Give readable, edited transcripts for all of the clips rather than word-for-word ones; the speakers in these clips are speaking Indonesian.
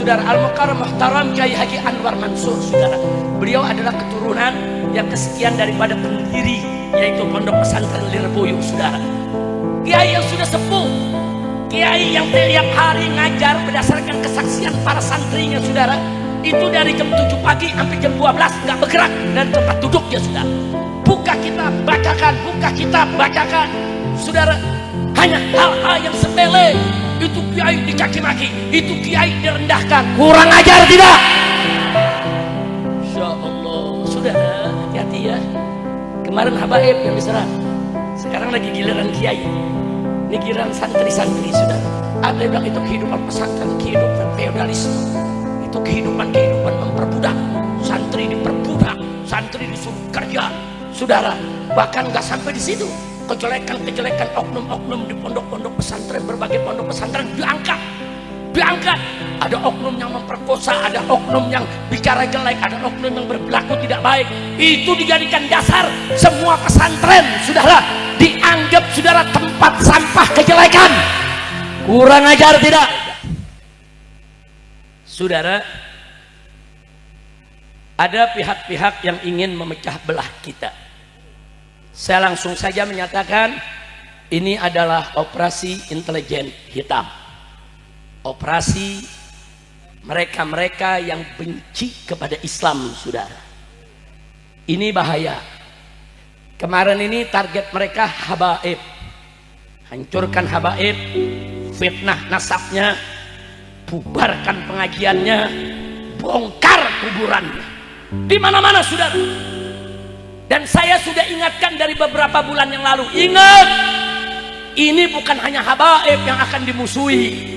Saudara Al-Mukarram Muhtaram Kiai Haji Anwar Mansur, saudara. Beliau adalah keturunan yang kesekian daripada pendiri yaitu Pondok Pesantren Lirboyo, saudara. Kiai yang sudah sepuh, kiai yang tiap hari ngajar berdasarkan kesaksian para santrinya, saudara. Itu dari jam 7 pagi sampai jam 12 nggak bergerak dan tempat duduknya, saudara. Buka kitab bacakan, buka kitab bacakan, saudara. Hanya hal-hal yang sepele itu kiai dicaci maki, itu kiai direndahkan. Kurang ajar tidak? Insya Allah, saudara, hati-hati ya. Kemarin habaib yang diserang, sekarang lagi giliran kiai. Ini giliran santri-santri, saudara. Ada yang bilang itu kehidupan pesantren, kehidupan feodalisme. Itu kehidupan memperbudak. Santri diperbudak, santri disuruh kerja, saudara. Bahkan nggak sampai di situ. Kejelekan oknum-oknum di pondok-pondok pesantren, berbagai pondok pesantren diangkat. Ada oknum yang memperkosa, ada oknum yang bicara jelek, ada oknum yang berperilaku tidak baik. Itu dijadikan dasar semua pesantren, saudara, dianggap, saudara, tempat sampah kejelekan. Kurang ajar tidak? Saudara, ada pihak-pihak yang ingin memecah belah kita. Saya langsung saja menyatakan ini adalah operasi intelijen hitam. Operasi mereka-mereka yang benci kepada Islam, saudara. Ini bahaya. Kemarin ini target mereka habaib. Hancurkan habaib, fitnah nasabnya, bubarkan pengajiannya, bongkar kuburannya. Di mana-mana, saudara. Dan saya sudah ingatkan dari beberapa bulan yang lalu, ingat, ini bukan hanya habaib yang akan dimusuhi.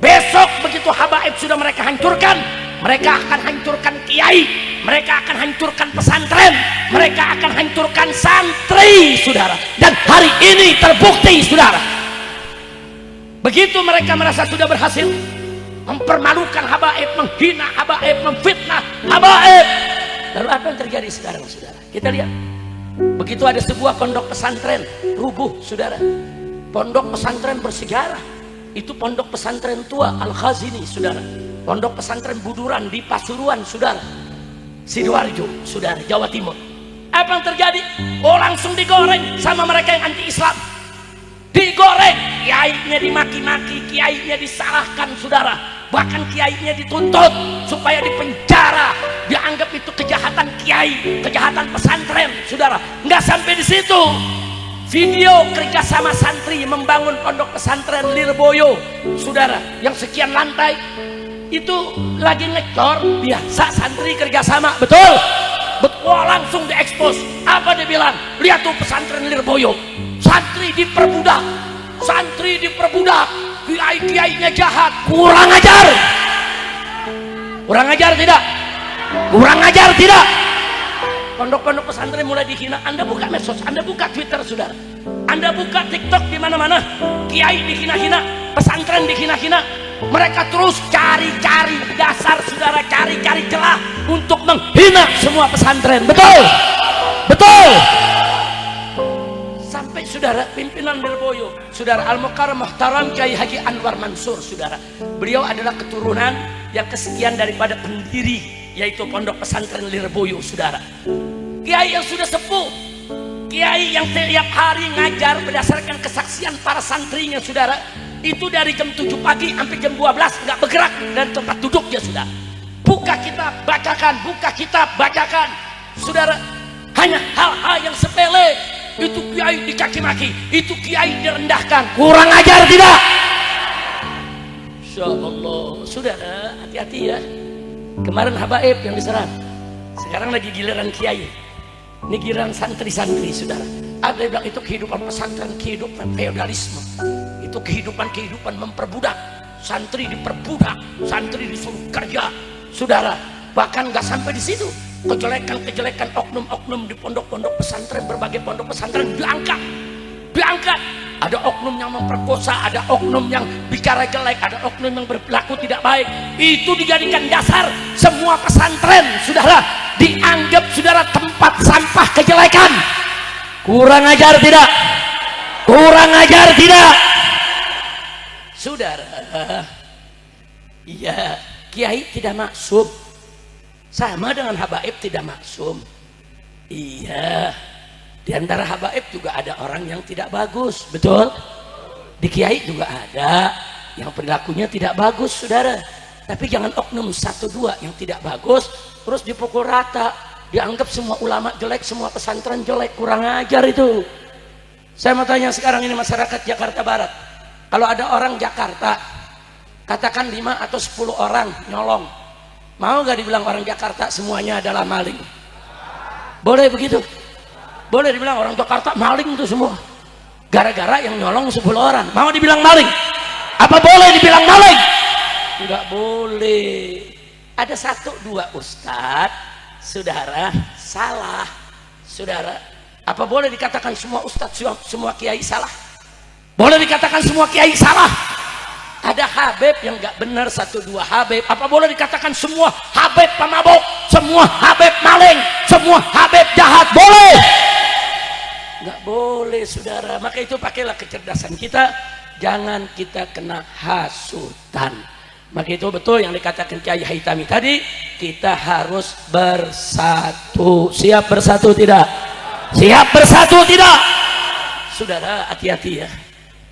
Besok begitu habaib sudah mereka hancurkan, mereka akan hancurkan kiai, mereka akan hancurkan pesantren, mereka akan hancurkan santri, saudara. Dan hari ini terbukti, saudara. Begitu mereka merasa sudah berhasil mempermalukan habaib, menghina habaib, memfitnah habaib, lalu apa yang terjadi sekarang, saudara? Kita lihat, begitu ada sebuah pondok pesantren rubuh, saudara. Pondok pesantren bersejarah, itu pondok pesantren tua Al-Khazini, saudara. Pondok pesantren Buduran di Pasuruan, saudara. Sidoarjo, saudara, Jawa Timur. Apa yang terjadi? Oh, langsung digoreng sama mereka yang anti Islam. Digoreng, kiainya dimaki-maki, kiainya disalahkan, saudara. Bahkan kiainya dituntut supaya dipenjara, dianggap itu kejahatan kiai, kejahatan pesantren, saudara. Nggak sampai di situ, video kerjasama santri membangun pondok pesantren Lirboyo, saudara, yang sekian lantai itu lagi ngecor, biasa santri kerjasama, betul? Betul, langsung diekspos. Apa dia bilang? Lihat tuh pesantren Lirboyo, santri diperbudak, kiai-kiainya jahat. Kurang ajar tidak? Kurang ajar tidak? Pondok-pondok pesantren mulai dihina. Anda buka medsos, Anda buka Twitter, saudara, Anda buka TikTok, di mana-mana kiai dihina-hina, pesantren dihina-hina. Mereka terus cari-cari dasar, saudara, cari-cari celah untuk menghina semua pesantren. Betul? Sampai, saudara, pimpinan Lirboyo, saudara, Al-Mukarram Muhtaram Kiai Haji Anwar Mansur, saudara. Beliau adalah keturunan yang kesekian daripada pendiri yaitu Pondok Pesantren Lirboyo, saudara. Kiai yang sudah sepuh, kiai yang tiap hari ngajar berdasarkan kesaksian para santrinya, saudara. Itu dari jam 7 pagi sampai jam 12 nggak bergerak dan tempat duduknya, sudah. Buka kitab bacakan, buka kitab bacakan, saudara. Hanya hal-hal yang sepele itu kiai dicaci maki, itu kiai direndahkan. Kurang ajar tidak? Insya Allah, saudara, hati-hati ya. Kemarin habaib yang diserang, sekarang lagi giliran kiai. Ini giliran santri-santri, saudara. Ada yang bilang itu kehidupan pesantren, kehidupan feodalisme. Itu kehidupan memperbudak. Santri diperbudak, santri disuruh kerja, saudara. Bahkan nggak sampai di situ, kejelekan oknum-oknum di pondok-pondok pesantren, berbagai pondok pesantren diangkat. Ada oknum yang memperkosa, ada oknum yang bicara jelek, ada oknum yang berperilaku tidak baik. Itu dijadikan dasar semua pesantren, saudara, dianggap, saudara, tempat sampah kejelekan. Kurang ajar tidak? Saudara. Iya, kiai tidak maksum, sama dengan habaib tidak maksum. Iya, di antara habaib juga ada orang yang tidak bagus, betul? Di kiai juga ada yang perilakunya tidak bagus, saudara. Tapi jangan oknum satu dua yang tidak bagus terus dipukul rata, dianggap semua ulama jelek, semua pesantren jelek, kurang ajar itu. Saya mau tanya sekarang ini masyarakat Jakarta Barat, kalau ada orang Jakarta katakan 5 atau 10 orang nyolong, mau gak dibilang orang Jakarta semuanya adalah maling? Boleh begitu? Boleh dibilang orang Jakarta maling itu semua gara-gara yang nyolong 10 orang, mau dibilang maling? Apa boleh dibilang maling? Enggak boleh. Ada 1-2 ustadz, saudara, salah, saudara. Apa boleh dikatakan semua ustadz, semua kiai salah? Boleh dikatakan semua kiai salah? Ada habib yang nggak benar, 1-2 habib. Apa boleh dikatakan semua habib pemabuk, semua habib maling, semua habib jahat? Boleh? Nggak boleh, saudara. Maka itu pakailah kecerdasan kita, jangan kita kena hasutan. Maka itu betul yang dikatakan Kiai Haitami tadi, kita harus bersatu. Siap bersatu tidak? Siap bersatu tidak? Saudara, hati-hati ya,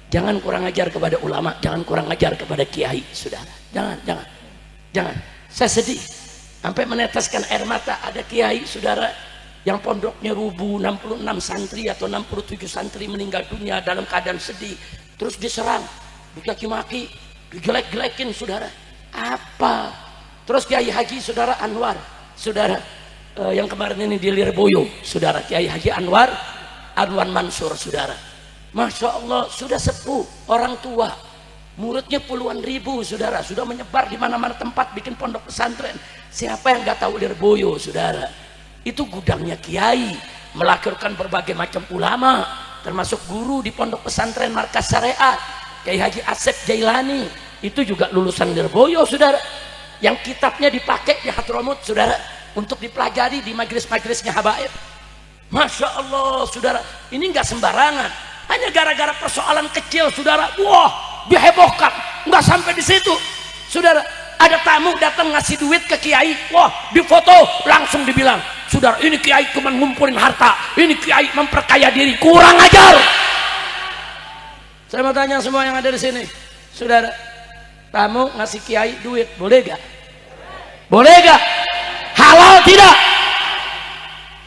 jangan kurang ajar kepada ulama, jangan kurang ajar kepada kiai, saudara. Jangan. Saya sedih sampai meneteskan air mata. Ada kiai, saudara, yang pondoknya rubuh, 66 santri atau 67 santri meninggal dunia dalam keadaan sedih, terus diserang, dicaci maki, dijelek-jelekin, saudara. Apa? Terus Kiai Haji saudara Anwar, saudara, yang kemarin ini di Lirboyo, saudara, Kiai Haji Anwar Mansur, saudara, Masya Allah, sudah sepuh, orang tua, muridnya puluhan ribu, saudara, sudah menyebar di mana-mana tempat bikin pondok pesantren. Siapa yang nggak tahu Lirboyo, saudara? Itu gudangnya kiai, melahirkan berbagai macam ulama, termasuk guru di pondok pesantren Markas Syariat. Kiai Haji Asep Jailani itu juga lulusan Lirboyo, saudara, yang kitabnya dipakai di Hadramut, saudara, untuk dipelajari di majelis-majelisnya habaib. Masya Allah, saudara, ini nggak sembarangan. Hanya gara-gara persoalan kecil, saudara, wah, dihebohkan. Nggak sampai di situ, saudara. Ada tamu datang ngasih duit ke kiai, wah, difoto, langsung dibilang, saudara, ini kiai cuma ngumpulin harta, ini kiai memperkaya diri. Kurang ajar. Saya mau tanya semua yang ada di sini, saudara, tamu ngasih kiai duit, boleh gak? Boleh gak? Halal tidak?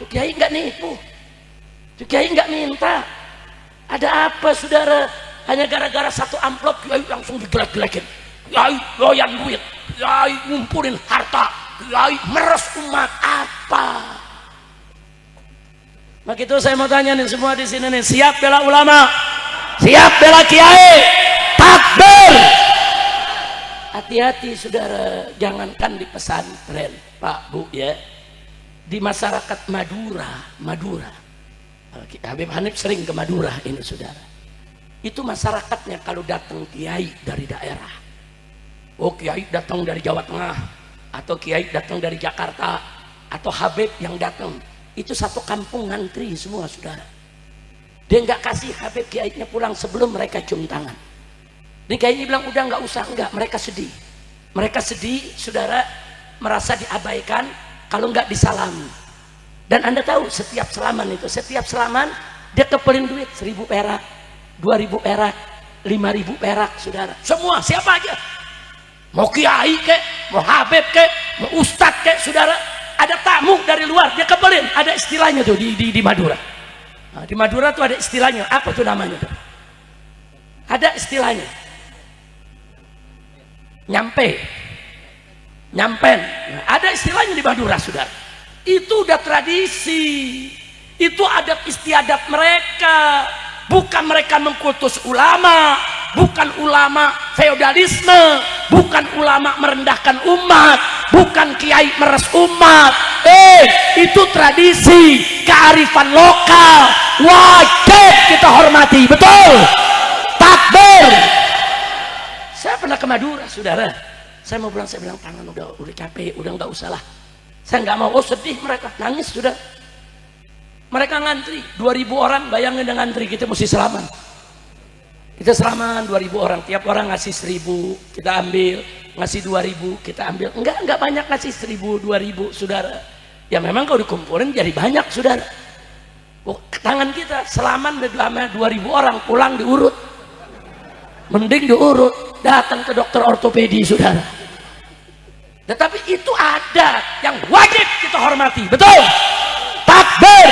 Tuh kiai nggak nipu, tuh kiai nggak minta. Ada apa, saudara? Hanya gara-gara satu amplop kiai langsung digelek-gelekin. Kiai doyan duit, kiai ngumpulin harta, kiai meres umat. Apa? Maka itu saya mau tanya nih semua di sini nih, siap bela ulama, siap bela kiai, takbir. Hati-hati, saudara, jangankan di pesantren, Pak, Bu, ya, di masyarakat Madura, Habib Hanif sering ke Madura ini, saudara. Itu masyarakatnya kalau datang kiai dari daerah, oh kiai datang dari Jawa Tengah, atau kiai datang dari Jakarta, atau Habib yang datang, itu satu kampung ngantri semua, saudara. Dia nggak kasih Habib kiainya pulang sebelum mereka cium tangan. Ini kayaknya bilang udah nggak usah, enggak, mereka sedih, saudara, merasa diabaikan kalau nggak disalami. Dan Anda tahu setiap salaman dia kepelin duit 1.000 perak, 2.000 perak, 5.000 perak, saudara. Semua, siapa aja, mau kiai kek, mau habib kek, mau ustadz kek, saudara, ada tamu dari luar dia kepelin. Ada istilahnya tuh di Madura. Nah, di Madura tuh ada istilahnya, apa tuh namanya tuh? Ada istilahnya, nyampen. Nah, ada istilahnya di Madura, saudara. Itu udah tradisi, itu adat istiadat mereka. Bukan mereka mengkultus ulama, bukan ulama feodalisme, bukan ulama merendahkan umat, bukan kiai meres umat. Itu tradisi, kearifan lokal, wajib kita hormati, betul? Takbir. Saya pernah ke Madura, saudara. Saya mau pulang, saya bilang tangan udah capek, udah nggak usah lah. Saya nggak mau. Oh, sedih mereka, nangis, sudah. Mereka ngantri 2.000 orang, bayangin dengan ngantri, kita mesti selaman. Kita selaman 2.000 orang, tiap orang ngasih 1.000, kita ambil, ngasih 2.000 kita ambil, enggak banyak, ngasih 1.000 2.000 saudara. Ya memang kalau dikumpulin jadi banyak saudara. Tangan kita selaman sama 2.000 orang pulang diurut, mending diurut datang ke dokter ortopedi saudara. Tetapi itu ada yang wajib kita hormati, betul? Takbir.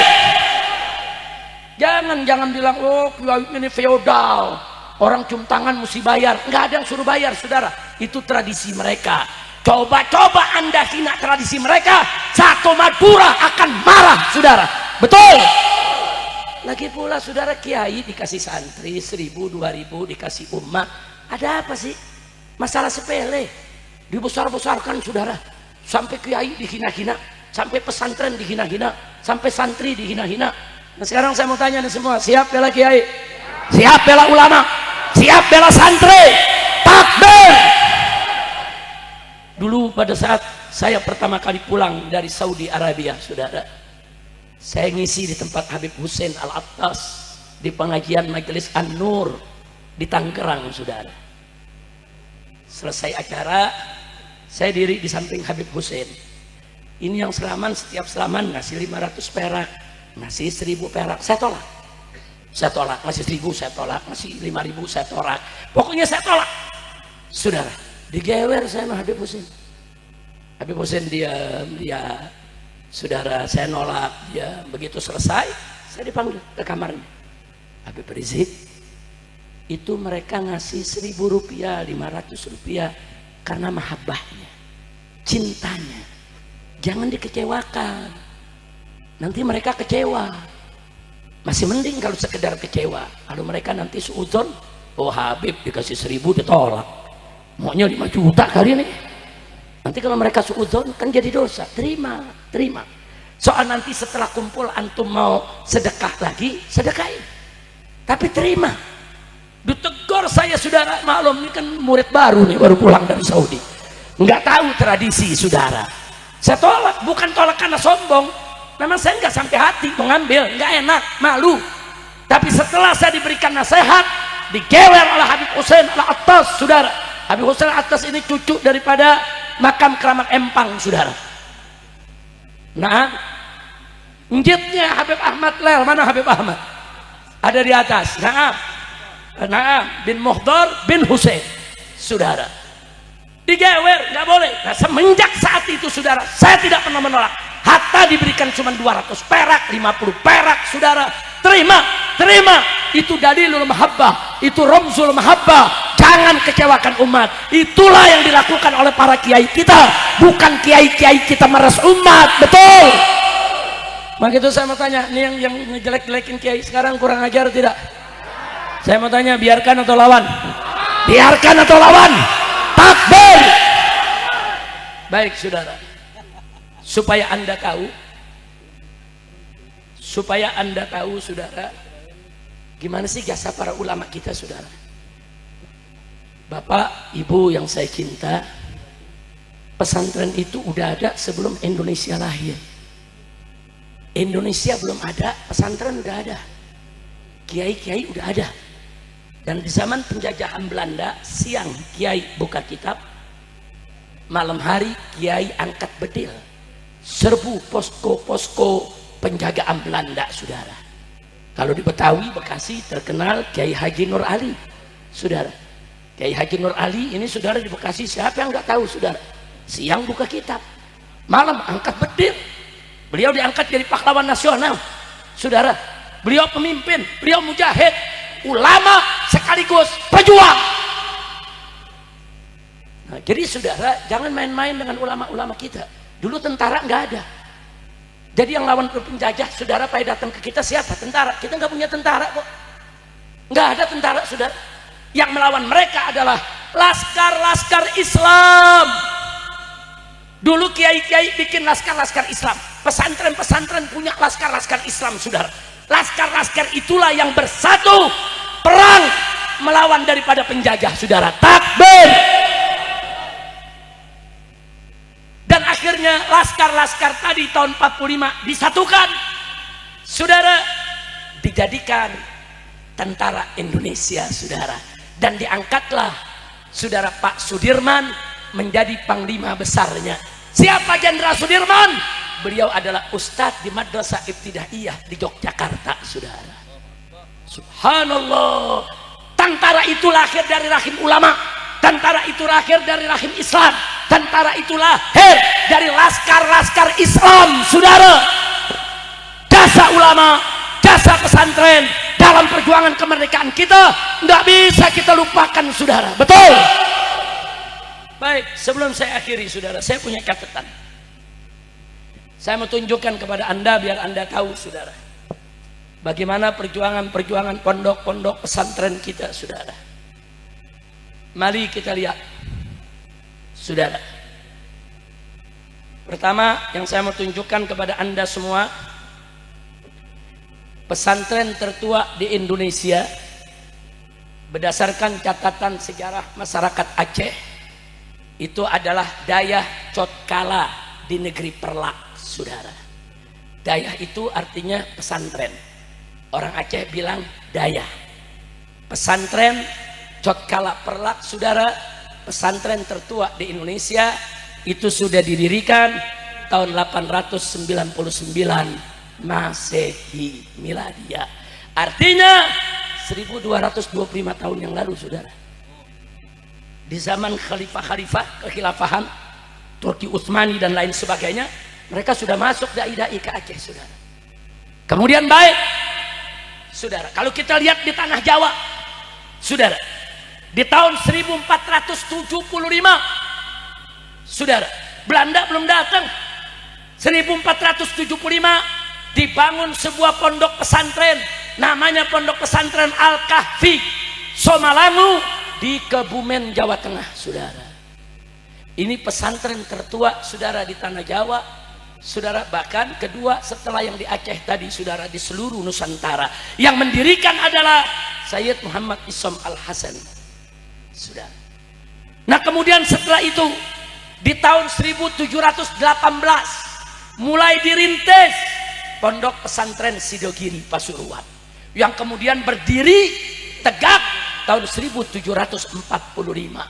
Jangan bilang oh ini feodal, orang cium tangan mesti bayar. Nggak ada yang suruh bayar saudara, itu tradisi mereka. Coba Anda hina tradisi mereka, satu Madura akan marah saudara, betul? Lagi pula saudara, kiai dikasih santri 1.000 2.000 dikasih umat, ada apa sih? Masalah sepele dibesar-besarkan saudara, sampai kiai dihina-hina, sampai pesantren dihina-hina, sampai santri dihina-hina. Nah sekarang saya mau tanya nih semua, siap bela kiai? Siap bela ulama? Siap bela santri? Takbir! Dulu pada saat saya pertama kali pulang dari Saudi Arabia saudara, saya ngisi di tempat Habib Hussein Al-Attas di pengajian Majelis An-Nur di Tangerang saudara. Selesai acara, saya diri di samping Habib Hussein. Ini yang selaman, setiap selaman ngasih 500 perak, ngasih 1.000 perak, saya tolak, ngasih 1.000 saya tolak, ngasih 5.000 saya tolak, pokoknya saya tolak saudara. Digewer saya sama Habib Hussein. Habib Hussein dia saudara, saya nolak dia. Begitu selesai saya dipanggil ke kamarnya. Habib Rizik, itu mereka ngasih 1.000 rupiah 500 rupiah karena mahabbahnya, cintanya. Jangan dikecewakan, nanti mereka kecewa. Masih mending kalau sekedar kecewa. Kalau mereka nanti suudzon, oh Habib dikasih 1.000 ditolak, maunya 5 juta kali ini. Nanti kalau mereka suudzon kan jadi dosa. Terima. Soal nanti setelah kumpul antum mau sedekah lagi, sedekahin. Tapi terima. Ditegur saya saudara, maklum ini kan murid baru nih, baru pulang dari Saudi, nggak tahu tradisi saudara. Saya tolak, bukan tolak karena sombong, memang saya nggak sampai hati mengambil, nggak enak, malu. Tapi setelah saya diberikan nasihat, digewer oleh Habib Hussein Al-Attas saudara. Habib Hussein Al-Attas ini cucu daripada makam Keramat Empang saudara. Nah, njitnya Habib Ahmad Lel, mana Habib Ahmad? Ada di atas. Nah, bin Muhdar bin Hussein saudara. Digewer, nggak boleh. Nah semenjak saat itu saudara, saya tidak pernah menolak. Hatta diberikan cuma 200 perak, 50 perak saudara, terima. Itu dalilul mahabbah, itu ramzul mahabbah. Jangan kecewakan umat. Itulah yang dilakukan oleh para kiai kita, bukan kiai-kiai kita meres umat, betul? Maka itu saya mau tanya, ini yang ngejelek-jelekin kiai sekarang kurang ajar tidak? Saya mau tanya, biarkan atau lawan? Biarkan atau lawan? Takbir! Baik saudara, supaya anda tahu saudara, gimana sih jasa para ulama kita saudara. Bapak ibu yang saya cinta, pesantren itu udah ada sebelum Indonesia lahir. Indonesia belum ada, pesantren udah ada, kiai-kiai udah ada. Dan di zaman penjajahan Belanda, siang kiai buka kitab, malam hari kiai angkat bedil, serbu posko-posko penjagaan Belanda saudara. Kalau di Betawi, Bekasi terkenal Kiai Haji Nur Ali saudara. Kiai Haji Nur Ali ini saudara di Bekasi, siapa yang nggak tahu saudara? Siang buka kitab, malam angkat bedil. Beliau diangkat jadi pahlawan nasional saudara. Beliau pemimpin, beliau mujahid, ulama sekaligus pejuang. Nah, jadi saudara jangan main-main dengan ulama-ulama kita. Dulu tentara nggak ada. Jadi yang lawan penjajah saudara pada datang ke kita siapa? Tentara. Kita nggak punya tentara kok. Nggak ada tentara saudara. Yang melawan mereka adalah laskar-laskar Islam. Dulu kiai-kiai bikin laskar-laskar Islam. Pesantren-pesantren punya laskar-laskar Islam saudara. Laskar-laskar itulah yang bersatu perang melawan daripada penjajah saudara. Takbir! Dan akhirnya laskar-laskar tadi tahun 45 disatukan saudara, dijadikan tentara Indonesia saudara. Dan diangkatlah saudara Pak Sudirman menjadi panglima besarnya. Siapa Jenderal Sudirman? Beliau adalah ustadz di Madrasah Ibtidaiyah di Yogyakarta, saudara. Subhanallah. Tentara itu lahir dari rahim ulama. Tentara itu lahir dari rahim Islam. Tentara itu lahir dari laskar-laskar Islam, saudara. Jasa ulama, jasa pesantren dalam perjuangan kemerdekaan kita tidak bisa kita lupakan, saudara. Betul. Baik, sebelum saya akhiri, saudara, saya punya catatan. Saya mau tunjukkan kepada Anda biar Anda tahu, saudara, bagaimana perjuangan pondok-pondok pesantren kita, saudara. Mari kita lihat, saudara. Pertama yang saya mau tunjukkan kepada Anda semua, pesantren tertua di Indonesia berdasarkan catatan sejarah masyarakat Aceh itu adalah Dayah Cotkala di negeri Perlak, saudara. Dayah itu artinya pesantren. Orang Aceh bilang Dayah. Pesantren Cotkala Perlak, saudara, pesantren tertua di Indonesia, itu sudah didirikan tahun 899 Masehi Miladia. Artinya 1225 tahun yang lalu, saudara. Di zaman khalifah-khalifah kekhilafahan Turki Utsmani dan lain sebagainya, mereka sudah masuk dai-dai ke Aceh, saudara. Kemudian baik, saudara, kalau kita lihat di tanah Jawa, saudara, di tahun 1475, saudara, Belanda belum datang. 1475 dibangun sebuah pondok pesantren, namanya Pondok Pesantren Al-Kahfi Somalangu di Kebumen, Jawa Tengah, saudara. Ini pesantren tertua, saudara, di tanah Jawa, saudara, bahkan kedua setelah yang di Aceh tadi, saudara, di seluruh Nusantara. Yang mendirikan adalah Sayyid Muhammad Isom Al-Hasan, saudara. Nah, kemudian setelah itu di tahun 1718 mulai dirintis Pondok Pesantren Sidogiri Pasuruan, yang kemudian berdiri tegak tahun 1745,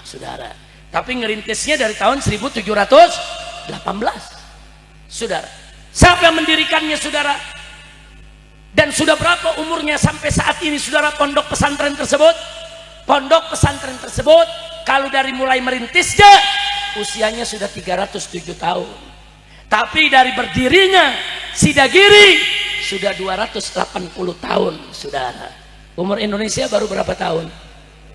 saudara. Tapi ngerintisnya dari tahun 1718, saudara. Siapa yang mendirikannya, saudara? Dan sudah berapa umurnya sampai saat ini, saudara, pondok pesantren tersebut? Pondok pesantren tersebut kalau dari mulai merintisnya usianya sudah 307 tahun. Tapi dari berdirinya Sidagiri sudah 280 tahun, saudara. Umur Indonesia baru berapa tahun?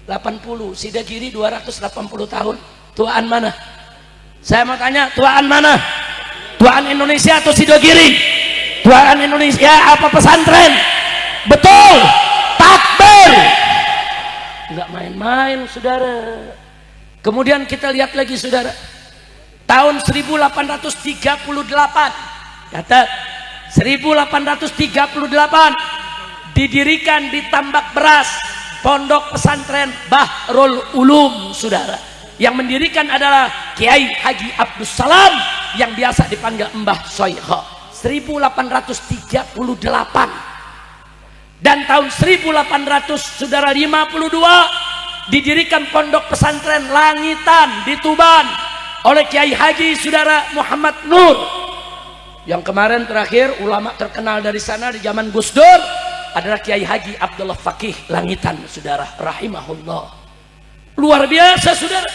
80. Sidagiri 280 tahun. Tuaan mana? Saya mau tanya, tuaan mana? Tuaan Indonesia atau Sidagiri? Tuaan Indonesia apa pesantren? Betul. Takbir. Enggak main-main, saudara. Kemudian kita lihat lagi, saudara. Tahun 1838. Catat. 1838 didirikan di Tambak Beras Pondok Pesantren Bahrul Ulum, saudara. Yang mendirikan adalah Kiai Haji Abdus Salam yang biasa dipanggil Mbah Soiho. 1838. Dan tahun 1800, saudara, 52 didirikan Pondok Pesantren Langitan di Tuban oleh Kiai Haji, saudara, Muhammad Nur. Yang kemarin terakhir ulama terkenal dari sana di zaman Gus Dur adalah Kiai Haji Abdullah Fakih Langitan, saudara, rahimahullah. Luar biasa, saudara.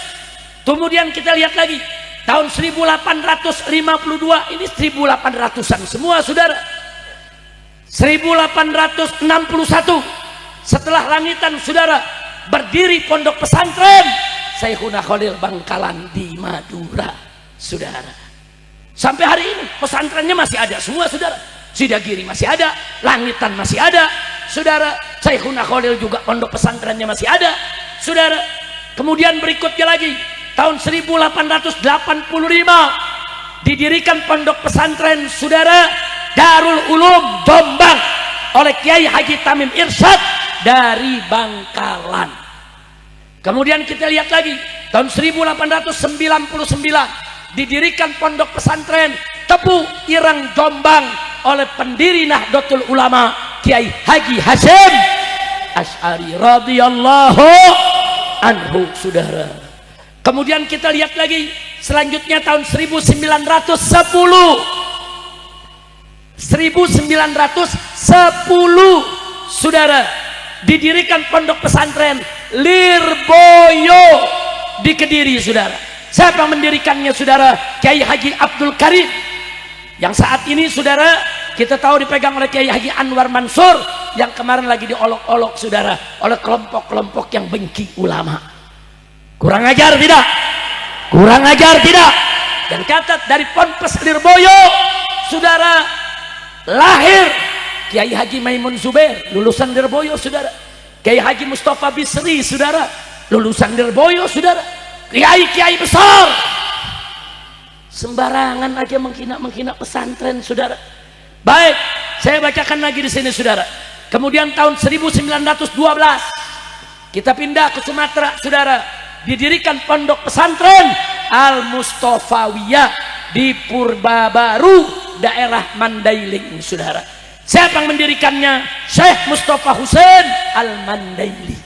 Kemudian kita lihat lagi tahun 1852, ini 1800-an semua, saudara. 1861 setelah Langitan, saudara, berdiri Pondok Pesantren Syekhuna Khalil Bangkalan di Madura, saudara. Sampai hari ini pesantrennya masih ada semua, saudara. Sidagiri masih ada, Langitan masih ada, saudara. Syekhuna Khalil juga pondok pesantrennya masih ada, saudara. Kemudian berikutnya lagi tahun 1885 didirikan Pondok Pesantren, saudara, Darul Ulum Jombang oleh Kiai Haji Tamim Irsyad dari Bangkalan. Kemudian kita lihat lagi tahun 1899 didirikan Pondok Pesantren Tebu Ireng Jombang oleh pendiri Nahdlatul Ulama Kiai Haji Hasyim Asy'ari radhiyallahu anhu, saudara. Kemudian kita lihat lagi selanjutnya tahun 1910 saudara, didirikan pondok pesantren Lirboyo di Kediri, saudara. Siapa yang mendirikannya, saudara? Kiai Haji Abdul Karim, yang saat ini, saudara, kita tahu dipegang oleh Kiai Haji Anwar Mansur, yang kemarin lagi diolok-olok, saudara, oleh kelompok-kelompok yang benci ulama. Kurang ajar tidak? Kurang ajar tidak? Dan kata dari Ponpes Lirboyo, saudara, lahir Kiai Haji Maimun Zubair, lulusan Lirboyo, saudara. Kiai Haji Mustafa Bisri, saudara, lulusan Lirboyo, saudara. Kiai-kiai besar sembarangan aja menghina pesantren, saudara. Baik, saya bacakan lagi di sini, saudara. Kemudian tahun 1912 kita pindah ke Sumatera, saudara. Didirikan pondok pesantren Al Mustofawiyah di Purbabaru, daerah Mandailing, saudara. Siapa yang mendirikannya? Syekh Mustafa Husain Al Mandaili.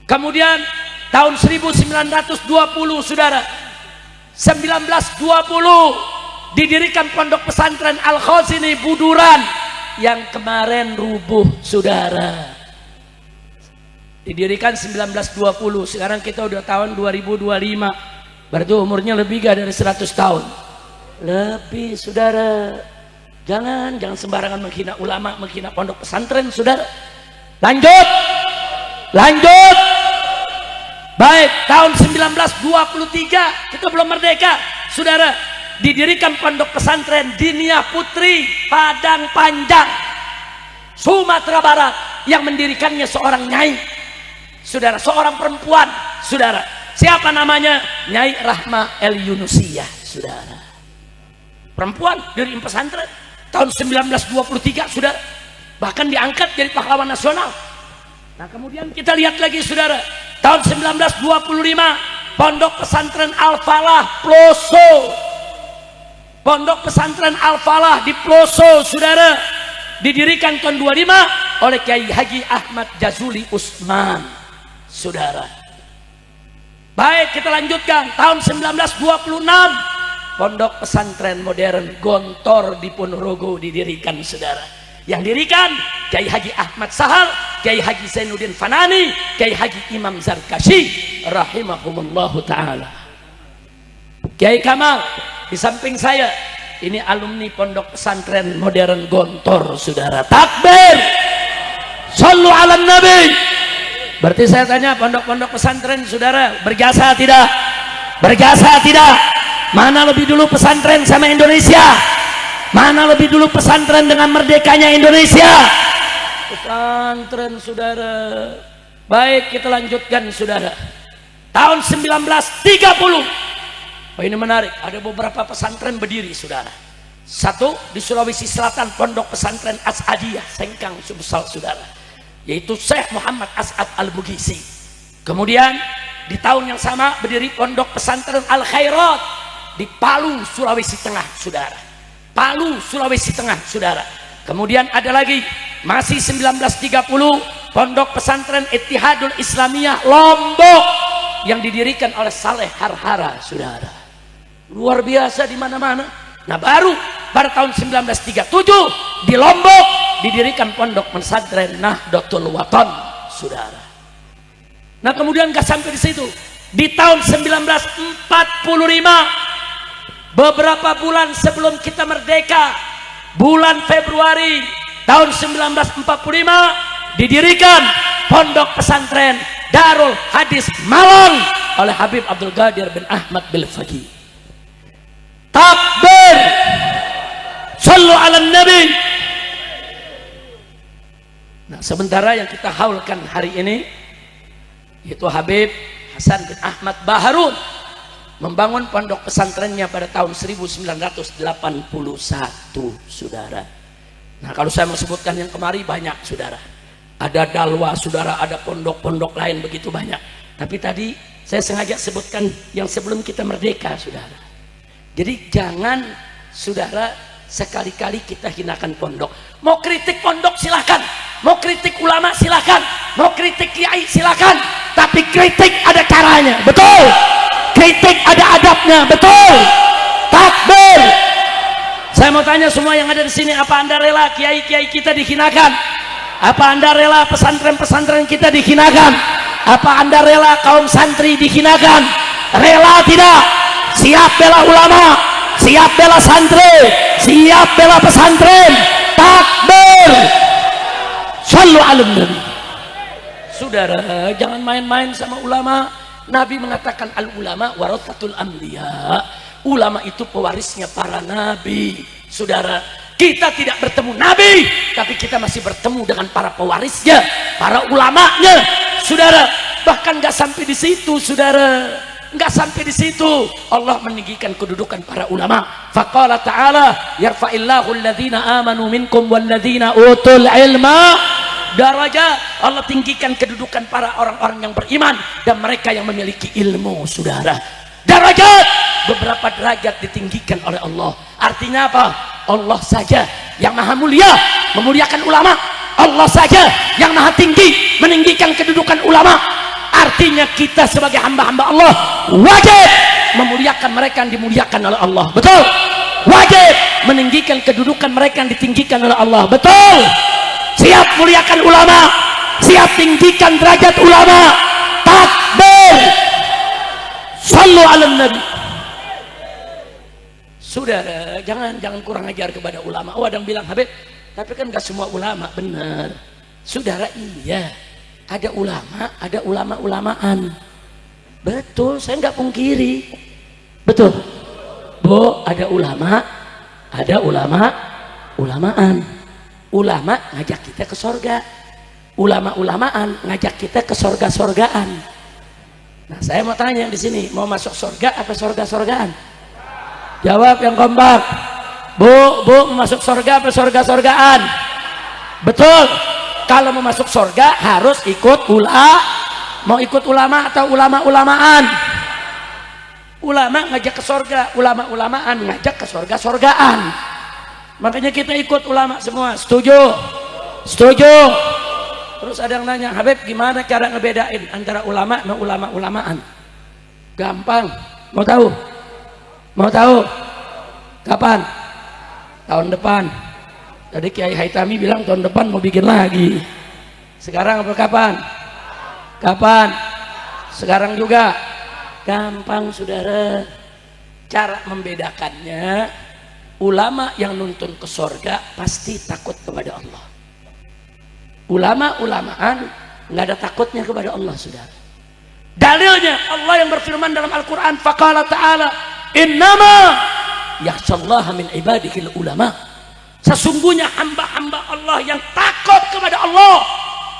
Kemudian tahun 1920, saudara, 1920 didirikan pondok pesantren Al Khazini Buduran yang kemarin rubuh, saudara. Didirikan 1920, sekarang kita udah tahun 2025, berarti umurnya lebih gak dari 100 tahun lebih, saudara. Jangan sembarangan menghina ulama, menghina pondok pesantren, saudara. Lanjut. Baik, tahun 1923 kita belum merdeka, saudara. Didirikan pondok pesantren Dinia Putri Padang Panjang, Sumatera Barat, yang mendirikannya seorang nyai, saudara, seorang perempuan, saudara. Siapa namanya? Nyai Rahma El Yunusiyah, saudara. Perempuan dari pesantren tahun 1923, saudara. Bahkan diangkat jadi pahlawan nasional. Nah, kemudian kita lihat lagi, saudara, tahun 1925 pondok pesantren Al Falah Ploso. Pondok pesantren Al Falah di Ploso, saudara, didirikan tahun 25 oleh Kiai Haji Ahmad Jazuli Usman, saudara. Baik, kita lanjutkan. Tahun 1926 pondok pesantren modern Gontor di Ponorogo didirikan, saudara. Yang dirikan Kiai Haji Ahmad Sahal, Kiai Haji Zainuddin Fanani, Kiai Haji Imam Zarkashi rahimahumullahu ta'ala. Kiai Kamal di samping saya, ini alumni pondok pesantren modern Gontor, saudara. Takbir, sallu ala nabi. Berarti saya tanya, pondok-pondok pesantren, saudara, berjasa tidak? Berjasa tidak? Mana lebih dulu pesantren sama Indonesia? Mana lebih dulu pesantren dengan merdekanya Indonesia? Pesantren, saudara. Baik, kita lanjutkan, saudara. Tahun 1930. Oh, ini menarik, ada beberapa pesantren berdiri, saudara. Satu di Sulawesi Selatan, pondok pesantren As'adiyah Sengkang Sumsel, saudara, yaitu Syekh Muhammad As'ad Al-Bugisi. Kemudian di tahun yang sama berdiri pondok pesantren Al Khairat di Palu, Sulawesi Tengah, saudara. Palu, Sulawesi Tengah, saudara. Kemudian ada lagi, masih 1930, pondok pesantren Ittihadul Islamiyah Lombok yang didirikan oleh Saleh Harhara, saudara. Luar biasa di mana-mana. Nah, baru pada tahun 1937 di Lombok didirikan pondok pesantren Nahdlatul Wathon, saudara. Nah, kemudian gak sampai di situ. Di tahun 1945, beberapa bulan sebelum kita merdeka, bulan Februari tahun 1945, didirikan pondok pesantren Darul Hadis Malang oleh Habib Abdul Qadir bin Ahmad Bilfaqih. Takbir, sallu ala nabi. Nah, sementara yang kita haulkan hari ini yaitu Habib Hasan bin Ahmad Baharun membangun pondok pesantrennya pada tahun 1981, saudara. Nah, kalau saya mau sebutkan yang kemari banyak, saudara. Ada Dalwa, saudara, ada pondok-pondok lain begitu banyak. Tapi tadi saya sengaja sebutkan yang sebelum kita merdeka, saudara. Jadi jangan, saudara, sekali-kali kita hinakan pondok. Mau kritik pondok silakan, mau kritik ulama silakan, mau kritik kiai silakan, tapi kritik ada caranya, betul. Kritik ada adabnya, betul. Takbir. Saya mau tanya semua yang ada di sini, apa Anda rela kiai-kiai kita dihinakan? Apa Anda rela pesantren-pesantren kita dihinakan? Apa Anda rela kaum santri dihinakan? Rela tidak? Siap bela ulama, siap bela santri, siap bela pesantren. Takbir. Shallu ala nabi. Saudara, jangan main-main sama ulama. Nabi mengatakan al ulama warathatul anbiya. Ulama itu pewarisnya para nabi. Saudara, kita tidak bertemu nabi, tapi kita masih bertemu dengan para pewarisnya, para ulamanya. Saudara, bahkan nggak sampai di situ, saudara. Nggak sampai di situ, Allah meninggikan kedudukan para ulama. Faqala ta'ala yarfa'illahu alladhina amanu minkum walladhina utul ilma darajat. Allah tinggikan kedudukan para orang-orang yang beriman dan mereka yang memiliki ilmu, saudara. Darajat, beberapa derajat ditinggikan oleh Allah. Artinya apa? Allah saja yang maha mulia memuliakan ulama. Allah saja yang maha tinggi meninggikan kedudukan ulama. Artinya kita sebagai hamba-hamba Allah wajib memuliakan mereka yang dimuliakan oleh Allah, betul. Wajib meninggikan kedudukan mereka yang ditinggikan oleh Allah, betul. Siap muliakan ulama, siap tinggikan derajat ulama. Takbir. Sallu ala nabi. Saudara, jangan kurang ajar kepada ulama. Oh, ada yang bilang, Habib, tapi kan gak semua ulama. Benar, saudara, iya. Ada ulama, ada ulama-ulamaan. Betul, saya nggak pungkiri. Betul, Bu, ada ulama, ada ulama-ulamaan. Ulama ngajak kita ke sorga, ulama-ulamaan ngajak kita ke sorga-sorgaan. Nah, saya mau tanya di sini, mau masuk sorga apa sorga-sorgaan? Jawab yang kompak. Bu, mau masuk sorga apa sorga-sorgaan? Betul. Kalau mau masuk surga harus ikut mau ikut ulama atau ulama-ulamaan. Ulama ngajak ke surga, ulama-ulamaan ngajak ke surga-surgaan. Makanya kita ikut ulama semua. Setuju? Setuju. Terus ada yang nanya, Habib, gimana cara ngebedain antara ulama dan ulama-ulamaan? Gampang. Mau tahu? Mau tahu? Kapan? Tahun depan. Tadi Kiai Haitami bilang tahun depan mau bikin lagi. Sekarang apa kapan? Kapan? Sekarang juga. Gampang, saudara. Cara membedakannya, ulama yang nuntun ke sorga pasti takut kepada Allah. Ulama-ulamaan nggak ada takutnya kepada Allah, saudara. Dalilnya Allah yang berfirman dalam Al-Quran, faqala ta'ala innama yakhshallaha min ibadihil ulama. Sesungguhnya hamba-hamba Allah yang takut kepada Allah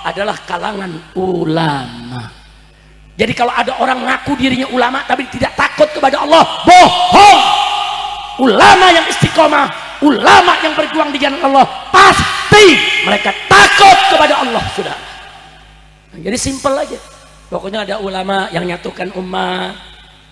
adalah kalangan ulama. Jadi kalau ada orang ngaku dirinya ulama tapi tidak takut kepada Allah, bohong. Ulama yang istiqomah, ulama yang berjuang di jalan Allah, pasti mereka takut kepada Allah, sudah. Nah, jadi simpel aja. Pokoknya ada ulama yang nyatukan umat,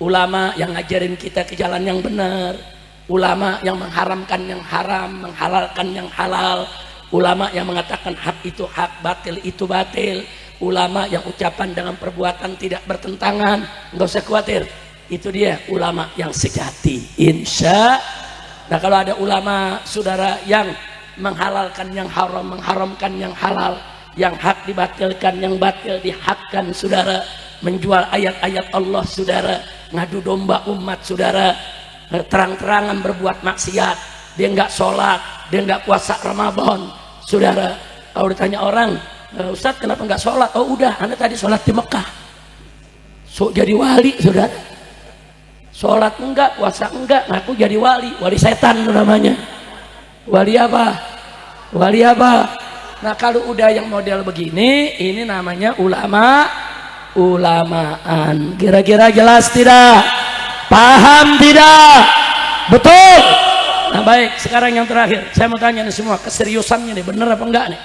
ulama yang ngajarin kita ke jalan yang benar, ulama yang mengharamkan yang haram, menghalalkan yang halal, ulama yang mengatakan hak itu hak, batil itu batil, ulama yang ucapan dengan perbuatan tidak bertentangan. Nggak usah khawatir, itu dia ulama yang sejati, insya. Nah, kalau ada ulama, saudara, yang menghalalkan yang haram, mengharamkan yang halal, yang hak dibatilkan, yang batil dihakkan, saudara, menjual ayat-ayat Allah, saudara, ngadu domba umat, saudara, terang-terangan berbuat maksiat, dia nggak sholat, dia nggak puasa Ramadan, saudara. Kalau ditanya orang, Ustadz kenapa nggak sholat? Oh udah, Anda tadi sholat di Mekah, jadi wali, saudara. Sholat enggak, puasa enggak, ngaku jadi wali, wali setan namanya. Wali apa? Wali apa? Nah, kalau udah yang model begini, ini namanya ulamaan. Kira-kira jelas tidak? Paham tidak? Betul? Nah baik, sekarang yang terakhir, saya mau tanya nih semua, keseriusannya nih, bener apa enggak nih?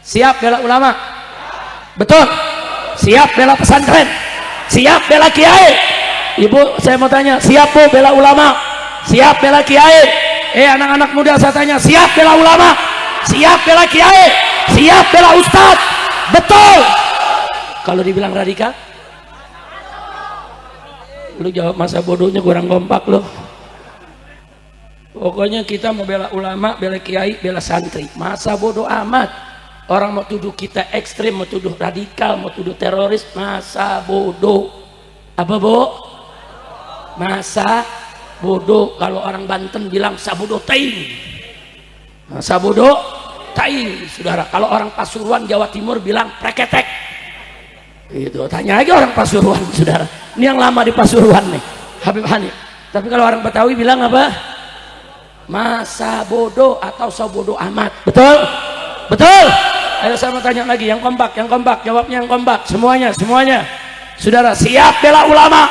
Siap bela ulama? Betul? Siap bela pesantren? Siap bela kiai? Ibu, saya mau tanya, siap Bu bela ulama? Siap bela kiai? Anak-anak muda saya tanya, siap bela ulama? Siap bela kiai? Siap bela ustadz? Betul? Kalau dibilang radikal, lu jawab masa bodohnya kurang kompak lu. Pokoknya kita mau bela ulama, bela kiai, bela santri. Masa bodoh amat. Orang mau tuduh kita ekstrim, mau tuduh radikal, mau tuduh teroris, masa bodoh. Apa bu? Masa bodoh. Kalau orang Banten bilang sabodoh taing. Masa bodoh taing, saudara. Kalau orang Pasuruan Jawa Timur bilang preketek. Itu tanya aja orang Pasuruan, saudara. Ini yang lama di Pasuruan nih, Habib Hani. Tapi kalau orang Betawi bilang apa? Masa bodoh atau sabodoh amat. Betul? Betul? Ayo saya mau tanya lagi, yang kompak, jawabnya yang kompak, semuanya. Saudara, siap bela ulama,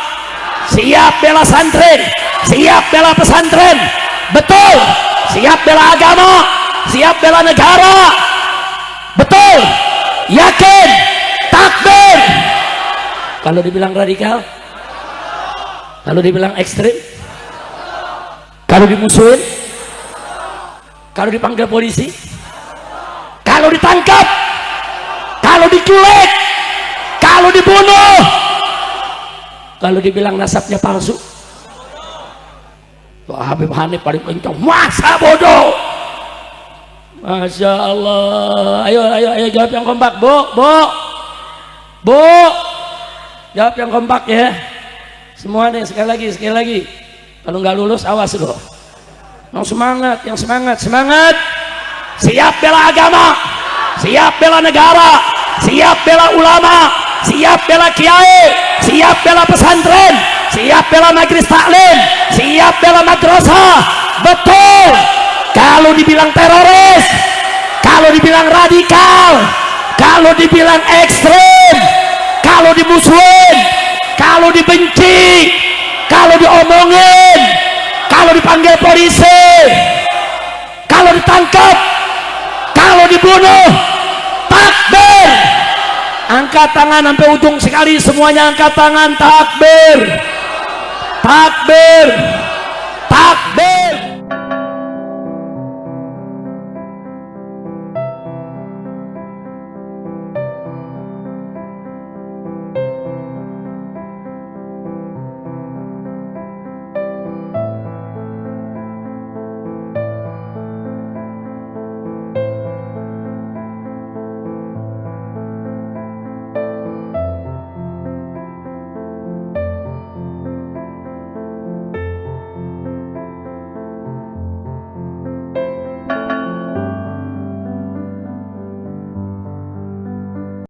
siap bela santri, siap bela pesantren, betul? Siap bela agama, siap bela negara, betul? Yakin? Takbir? Kalau dibilang radikal, kalau dibilang ekstrim, kalau dimusuhin, kalau dipanggil polisi, kalau ditangkap, kalau diculik, kalau dibunuh, kalau dibilang nasabnya palsu, tuh Habib Hani paling kencang, masa bodoh. Masya Allah. Ayo jawab yang kompak, bu, jawab yang kompak ya. Semua nih, sekali lagi. Kalau nggak lulus awas loh. Yang semangat. Siap bela agama, siap bela negara, siap bela ulama, siap bela kiai, siap bela pesantren, siap bela majelis taklim, siap bela madrasah. Betul. Kalau dibilang teroris, kalau dibilang radikal, kalau dibilang ekstrem, kalau dimusuhin, kalau dibenci, kalau diomongin, kalau dipanggil polisi, kalau ditangkap, kalau dibunuh, takbir. Angkat tangan sampai ujung sekali, semuanya angkat tangan. Takbir.